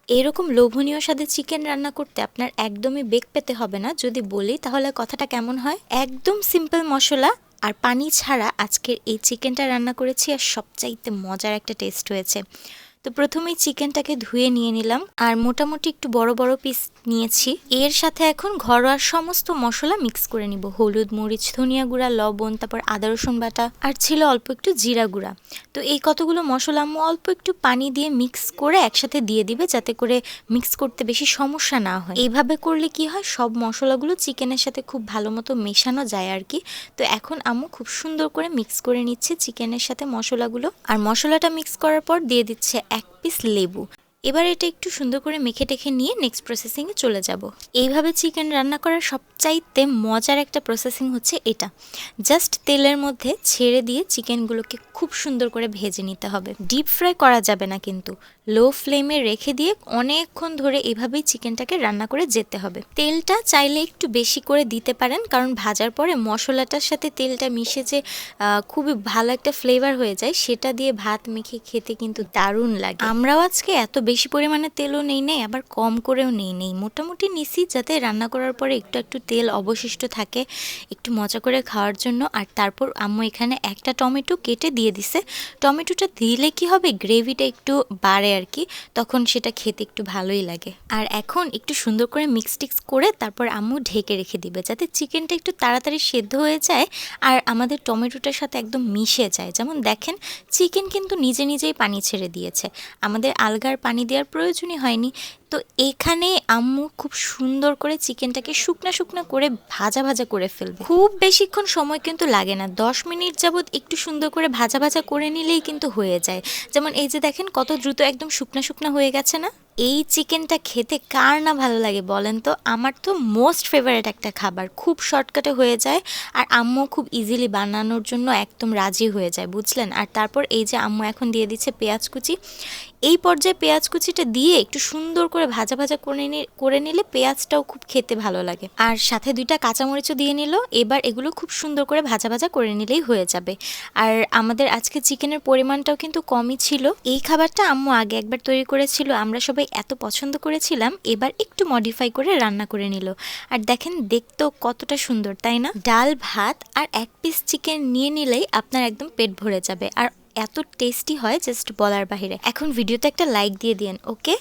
এরকম লোভনীয় স্বাদে চিকেন রান্না করতে আপনার একদমই বেগ পেতে হবে না। যদি বলি তাহলে কথাটা কেমন হয়, একদম সিম্পল মশলা আর পানি ছাড়া আজকের এই চিকেনটা রান্না করেছি, আর সবচাইতে মজার একটা টেস্ট হয়েছে। তো প্রথমেই চিকেনটাকে ধুয়ে নিয়ে নিলাম, আর মোটামুটি একটু বড় বড় পিস নিয়েছি। এর সাথে এখন ঘরোয়া সমস্ত মশলা মিক্স করে নিব, হলুদ, মরিচ, ধনিয়া গুঁড়া, লবণ, তারপর আদা রসুন বাটা, আর ছিল অল্প একটু জিরা গুঁড়া। তো এই কতগুলো মশলা আম্মু অল্প একটু পানি দিয়ে মিক্স করে একসাথে দিয়ে দিবে, যাতে করে মিক্স করতে বেশি সমস্যা না হয়। এইভাবে করলে কি হয়, সব মশলাগুলো চিকেনের সাথে খুব ভালো মতো মেশানো যায় আর কি। তো এখন আম্মু খুব সুন্দর করে মিক্স করে নিচ্ছে চিকেনের সাথে মশলাগুলো, আর মশলাটা মিক্স করার পর দিয়ে দিচ্ছে 1 পিস লেবু। এবার এটা একটু সুন্দর করে মেখে টেখে নিয়ে নেক্সট প্রসেসিংয়ে চলে যাব। এইভাবে চিকেন রান্না করার সবচাইতে মজার একটা প্রসেসিং হচ্ছে এটা। জাস্ট তেলের মধ্যে ছেড়ে দিয়ে চিকেনগুলোকে খুব সুন্দর করে ভেজে নিতে হবে। ডিপ ফ্রাই করা যাবে না কিন্তু, লো ফ্লেমে রেখে দিয়ে অনেকক্ষণ ধরে এভাবেই চিকেনটাকে রান্না করে যেতে হবে। তেলটা চাইলে একটু বেশি করে দিতে পারেন, কারণ ভাজার পরে মশলাটার সাথে তেলটা মিশে যে খুবই ভালো একটা ফ্লেভার হয়ে যায়, সেটা দিয়ে ভাত মেখে খেতে কিন্তু দারুণ লাগে। আমরাও আজকে এত বেশি পরিমাণে তেলও নেই নেই, আবার কম করেও নেই মোটামুটি নিছি, যাতে রান্না করার পরে একটু একটু তেল অবশিষ্ট থাকে, একটু মজা করে খাওয়ার জন্য। আর তারপর আম্মু এখানে একটা টমেটো কেটে দিয়ে দিছে। টমেটোটা দিলে কি হবে, গ্রেভিটা একটু বাড়ে আর কি, তখন সেটা খেতে একটু ভালোই লাগে। আর এখন একটু সুন্দর করে মিক্স টিক্স করে তারপর আম্মু ঢেকে রেখে দিবে, যাতে চিকেনটা একটু তাড়াতাড়ি সেদ্ধ হয়ে যায় আর আমাদের টমেটোটার সাথে একদম মিশে যায়। যেমন দেখেন, চিকেন কিন্তু নিজে নিজেই পানি ছেড়ে দিয়েছে, আমাদের আলগার পানি দেওয়ার প্রয়োজনই হয়নি। তো এখানে আম্মু খুব সুন্দর করে চিকেনটাকে শুকনা শুকনা করে ভাজা ভাজা করে ফেলবে। খুব বেশিক্ষণ সময় কিন্তু লাগে না, 10 মিনিট যাবত একটু সুন্দর করে ভাজা ভাজা করে নিলেই কিন্তু হয়ে যায়। যেমন এই যে দেখেন কত দ্রুত একদম শুকনা শুকনা হয়ে গেছে না। এই চিকেনটা খেতে কার না ভালো লাগে বলেন তো? আমার তো মোস্ট ফেভারিট একটা খাবার, খুব শর্টকাটে হয়ে যায়, আর আম্মু খুব ইজিলি বানানোর জন্য একদম রাজি হয়ে যায়, বুঝলেন। আর তারপর এই যে আম্মু এখন দিয়ে দিচ্ছে পেঁয়াজ কুচি। এই পর্যায়ে পেঁয়াজ কুচিটা দিয়ে একটু সুন্দর করে ভাজা ভাজা করে নিলে পেঁয়াজটাও খুব খেতে ভালো লাগে। আর সাথে 2টা কাঁচামরিচও দিয়ে নিল। এবার এগুলো খুব সুন্দর করে ভাজা ভাজা করে নিলেই হয়ে যাবে। আর আমাদের আজকে চিকেনের পরিমাণটাও কিন্তু কমই ছিল। এই খাবারটা আম্মু আগে একবার তৈরি করেছিল, আমরা সবাই এত পছন্দ করেছিলাম, এবার একটু মডিফাই করে রান্না করে নিল। আর দেখেন দেখতেও কতটা সুন্দর, তাই না? ডাল ভাত আর 1 পিস চিকেন নিয়ে নিলেই আপনার একদম পেট ভরে যাবে, আর এত টেস্টি হয় জাস্ট বলার বাহিরে। এখন ভিডিওতে একটা লাইক দিয়ে দিন, ওকে?